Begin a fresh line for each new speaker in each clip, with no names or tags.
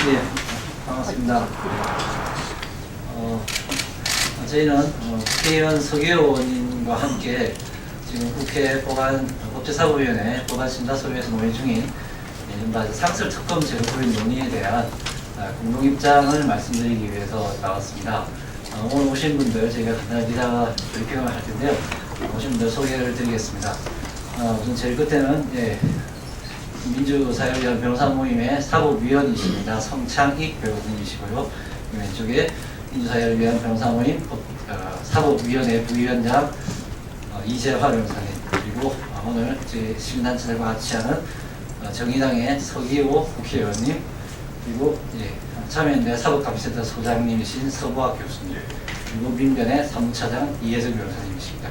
네, 반갑습니다. 저희는 국회의원 서기호 의원님과 함께 지금 국회 법제사법위원회 법안심사소위에서 논의 중인 이른바 상설특검 제도법인 논의에 대한 공동입장을 말씀드리기 위해서 나왔습니다. 오늘 오신 분들 저희가 간단한 기자 브리핑을 할 텐데요. 오신 분들 소개를 드리겠습니다. 우선 제일 끝에는 민주사회위원 변호사 모임의 사법위원이십니다. 성창익 배우님이시고요. 왼쪽에 민주사회위원 변호사 모임 사법위원회 부위원장 이재화 변호사님, 그리고 오늘 저희 시민단체들과 같이 하는 정의당의 서기호 국회의원님, 그리고 참여연대 사법감시센터 소장님이신 서보학 교수님, 그리고 민변의 사무차장 이혜정 변호사님이십니다.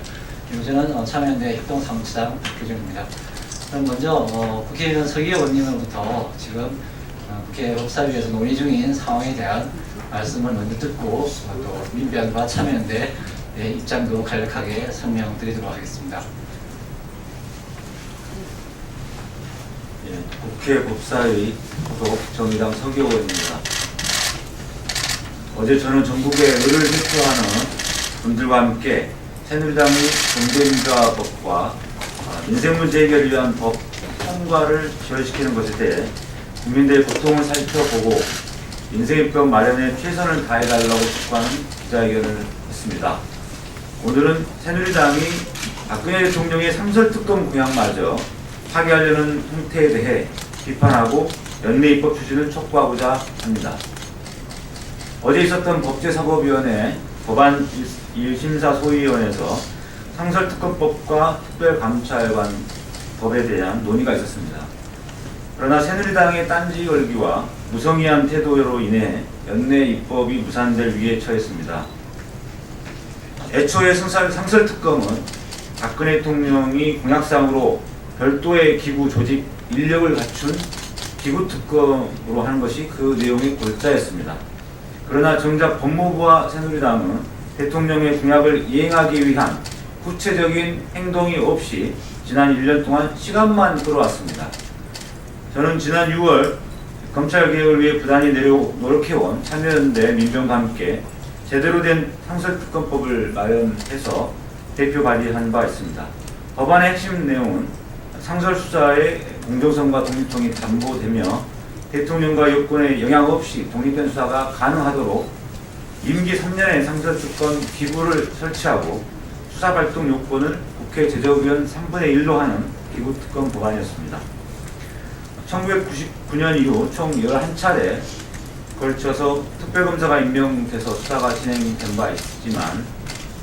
그리고 저는 참여연대 협동사무차장 박규정입니다. 그럼 먼저 국회의원 서기호 의원님으로부터 지금 국회 법사위에서 논의 중인 상황에 대한 말씀을 먼저 듣고 또 민변과 참여연대 입장도 간략하게 설명드리도록 하겠습니다.
국회 법사위 소속 정의당 서기호 의원입니다. 어제 저는 전국의 의를 대표하는 분들과 함께 새누리당이 경제민주화법과 민생문제 해결을 위한 법 통과를 지연시키는 것에 대해 국민들의 고통을 살펴보고 민생입법 마련에 최선을 다해달라고 촉구하는 기자회견을 했습니다. 오늘은 새누리당이 박근혜 대통령의 상설특검 공약마저 파기하려는 형태에 대해 비판하고 연내입법 추진을 촉구하고자 합니다. 어제 있었던 법제사법위원회 법안 1심사소위원회에서 상설특검법과 특별감찰관 법에 대한 논의가 있었습니다. 그러나 새누리당의 딴지 걸기와 무성의한 태도로 인해 연내 입법이 무산될 위기에 처했습니다. 애초에 상설특검은 박근혜 대통령이 공약상으로 별도의 기구 조직 인력을 갖춘 기구특검으로 하는 것이 그 내용의 골자였습니다. 그러나 정작 법무부와 새누리당은 대통령의 공약을 이행하기 위한 구체적인 행동이 없이 지난 1년 동안 시간만 끌어왔습니다. 저는 지난 6월 검찰개혁을 위해 부단히 노력해온 참여연대 민변과 함께 제대로 된 상설특검법을 마련해서 대표 발의한 바 있습니다. 법안의 핵심 내용은 상설수사의 공정성과 독립성이 담보되며 대통령과 여권에 영향 없이 독립된 수사가 가능하도록 임기 3년의 상설특검 기구를 설치하고 수사발동 요건을 국회 제적의원 3분의 1로 하는 기구특검 법안이었습니다. 1999년 이후 총 11차례 걸쳐서 특별검사가 임명돼서 수사가 진행된 바 있지만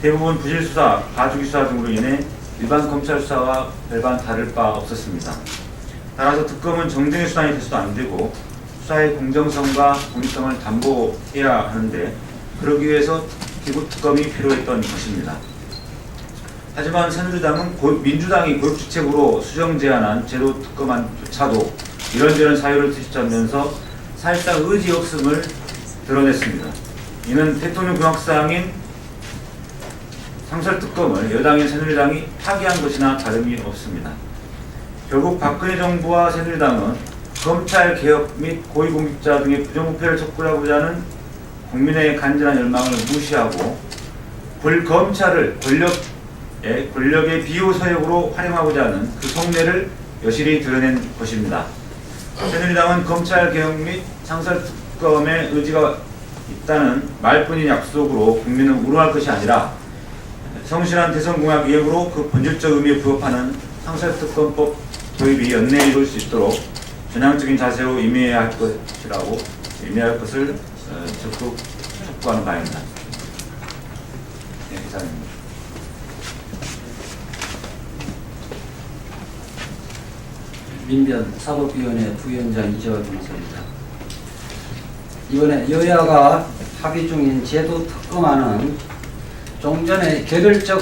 대부분 부실수사, 가중수사 등으로 인해 일반 검찰 수사와 별반 다를 바 없었습니다. 따라서 특검은 정쟁의 수단이 돼서도 안 되고 수사의 공정성과 독립성을 담보해야 하는데 그러기 위해서 기구특검이 필요했던 것입니다. 하지만 새누리당은 민주당이 고육주책으로 수정 제안한 제도 특검안조차도 이런저런 사유를 뒤집으면서 사실상 의지 없음을 드러냈습니다. 이는 대통령 공약사항인 상설특검을 여당인 새누리당이 파기한 것이나 다름이 없습니다. 결국 박근혜 정부와 새누리당은 검찰개혁 및 고위공직자 등의 부정부패를 촉구하고자 하는 국민의 간절한 열망을 무시하고 검찰을 권력의 비호서역으로 활용하고자 하는 그 속내를 여실히 드러낸 것입니다. 새누리당은 검찰개혁 및 상설특검의 의지가 있다는 말뿐인 약속으로 국민을 우롱할 것이 아니라 성실한 대선 공약 이행으로 그 본질적 의미에 부합하는 상설특검법 도입이 연내에 이룰 수 있도록 전향적인 자세로 임해야 할 것을 적극 촉구하는 바입니다. 이상입니다.
민변 사법위원회 부위원장 이재화 변호사입니다. 이번에 여야가 합의 중인 제도 특검안은 종전의 개별적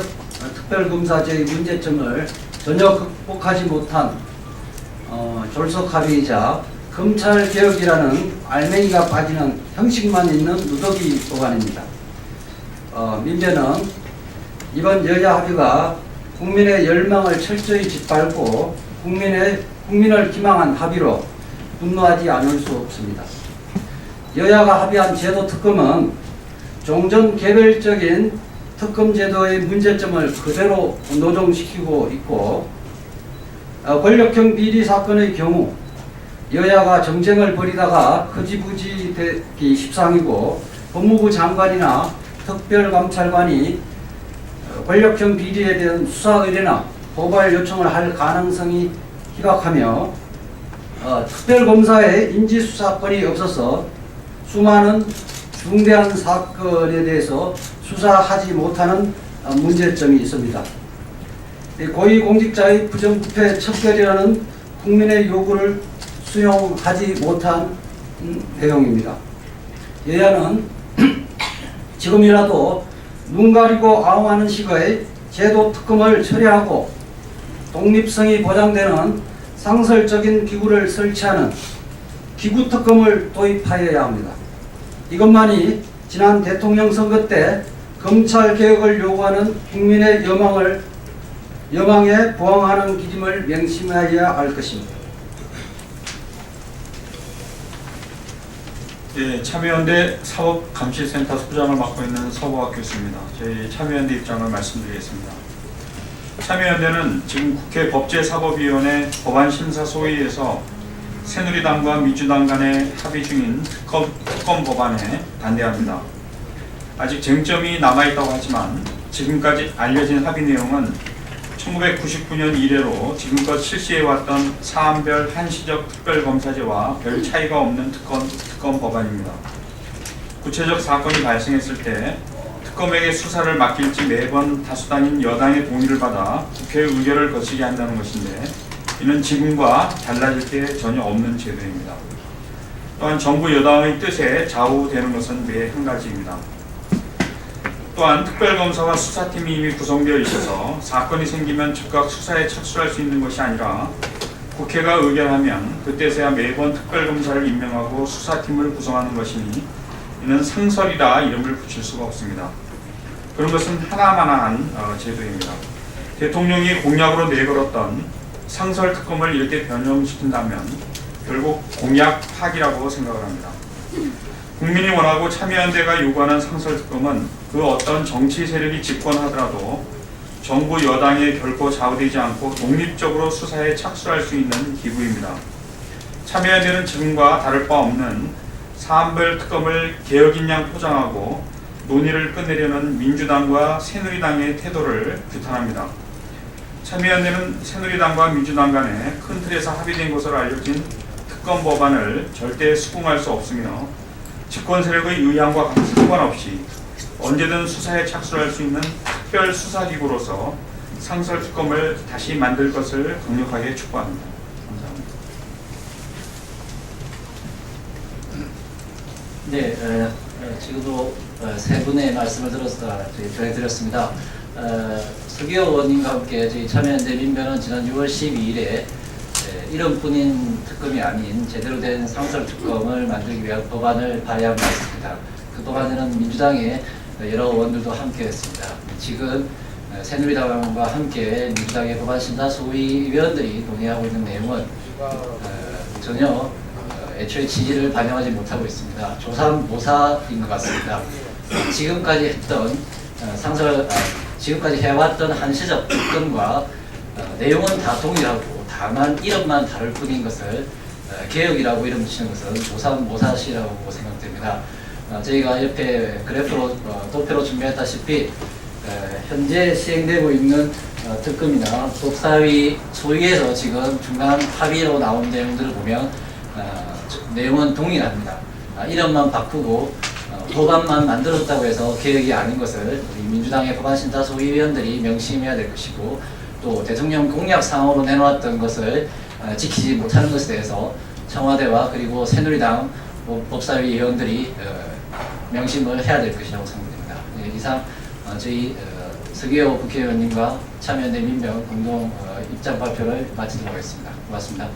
특별검사제의 문제점을 전혀 극복하지 못한 졸속 합의이자 검찰개혁이라는 알맹이가 빠지는 형식만 있는 누더기 법안입니다. 민변은 이번 여야 합의가 국민의 열망을 철저히 짓밟고 국민을 기망한 합의로 분노하지 않을 수 없습니다.
여야가 합의한 제도 특검은 종전 개별적인 특검 제도의 문제점을 그대로 노정시키고 있고, 권력형 비리 사건의 경우 여야가 정쟁을 벌이다가 흐지부지 되기 십상이고, 법무부 장관이나 특별감찰관이 권력형 비리에 대한 수사 의뢰나 고발 요청을 할 가능성이 희박하며, 특별검사의 인지수사권이 없어서 수많은 중대한 사건에 대해서 수사하지 못하는 문제점이 있습니다. 고위공직자의 부정부패 척결이라는 국민의 요구를 수용하지 못한 내용입니다. 여야는 지금이라도 눈 가리고 아웅하는 시기에 제도 특검을 처리하고 독립성이 보장되는 상설적인 기구를 설치하는 기구 특검을 도입하여야 합니다. 이것만이 지난 대통령 선거 때 검찰 개혁을 요구하는 국민의 여망에 부응하는 길임을 명심해야 할 것입니다.
예, 참여연대 사법감시센터 소장을 맡고 있는 서보학 교수입니다. 저희 참여연대 입장을 말씀드리겠습니다. 참여연대는 지금 국회 법제사법위원회 법안심사소위에서 새누리당과 민주당 간의 합의 중인 특검 법안에 반대합니다. 아직 쟁점이 남아있다고 하지만 지금까지 알려진 합의 내용은 1999년 이래로 지금껏 실시해왔던 사안별 한시적 특별검사제와 별 차이가 없는 특검 법안입니다. 구체적 사건이 발생했을 때 특검에게 수사를 맡길지 매번 다수당인 여당의 동의를 받아 국회 의결을 거치게 한다는 것인데, 이는 지금과 달라질 게 전혀 없는 제도입니다. 또한 정부 여당의 뜻에 좌우되는 것은 매 한 가지입니다. 또한 특별검사와 수사팀이 이미 구성되어 있어서 사건이 생기면 즉각 수사에 착수할 수 있는 것이 아니라 국회가 의결하면 그때서야 매번 특별검사를 임명하고 수사팀을 구성하는 것이니 이는 상설이라 이름을 붙일 수가 없습니다. 그런 것은 하나만한 제도입니다. 대통령이 공약으로 내걸었던 상설 특검을 이렇게 변형시킨다면 결국 공약 파기라고 생각을 합니다. 국민이 원하고 참여연대가 요구하는 상설특검은 그 어떤 정치 세력이 집권하더라도 정부 여당에 결코 좌우되지 않고 독립적으로 수사에 착수할 수 있는 기구입니다. 참여연대는 지금과 다를 바 없는 사안별 특검을 개혁인 양 포장하고 논의를 끝내려는 민주당과 새누리당의 태도를 규탄합니다. 참여연대는 새누리당과 민주당 간에 큰 틀에서 합의된 것으로 알려진 특검 법안을 절대 수긍할 수 없으며, 집권 세력의 의향과 상관없이 언제든 수사에 착수할 수 있는 특별 수사기구로서 상설 특검을 다시 만들 것을 강력하게 촉구합니다. 감사합니다.
네, 지금도 세 분의 말씀을 전해드렸습니다. 서기호 의원님과 함께 저희 참여연대 민변은 지난 6월 12일에 이름뿐인 특검이 아닌 제대로 된 상설 특검을 만들기 위한 법안을 발의한 바 있습니다. 그 법안에는 민주당의 여러 의원들도 함께했습니다. 지금 새누리당과 함께 민주당의 법안심사소위 위원들이 논의하고 있는 내용은 전혀 애초에 지지를 반영하지 못하고 있습니다. 조삼모사인 것 같습니다. 지금까지 했던 지금까지 해왔던 한시적 특검과 내용은 다 동일하고 다만 이름만 다를 뿐인 것을 개혁이라고 이름 붙이는 것은 조삼모사시라고 생각됩니다. 저희가 옆에 그래프로 도표로 준비했다시피 현재 시행되고 있는 특검이나 법사위 소위에서 지금 중간 합의로 나온 내용들을 보면 내용은 동일합니다. 이름만 바꾸고 법안만 만들었다고 해서 개혁이 아닌 것을 우리 민주당의 법안심사소위 위원들이 명심해야 될 것이고, 또 대통령 공약상으로 내놓았던 것을 지키지 못하는 것에 대해서 청와대와 그리고 새누리당 법사위 위원들이 명심을 해야 될 것이라고 생각됩니다. 네, 이상 저희 서기호 국회의원님과 참여연대 민변 공동 입장 발표를 마치도록 하겠습니다. 고맙습니다.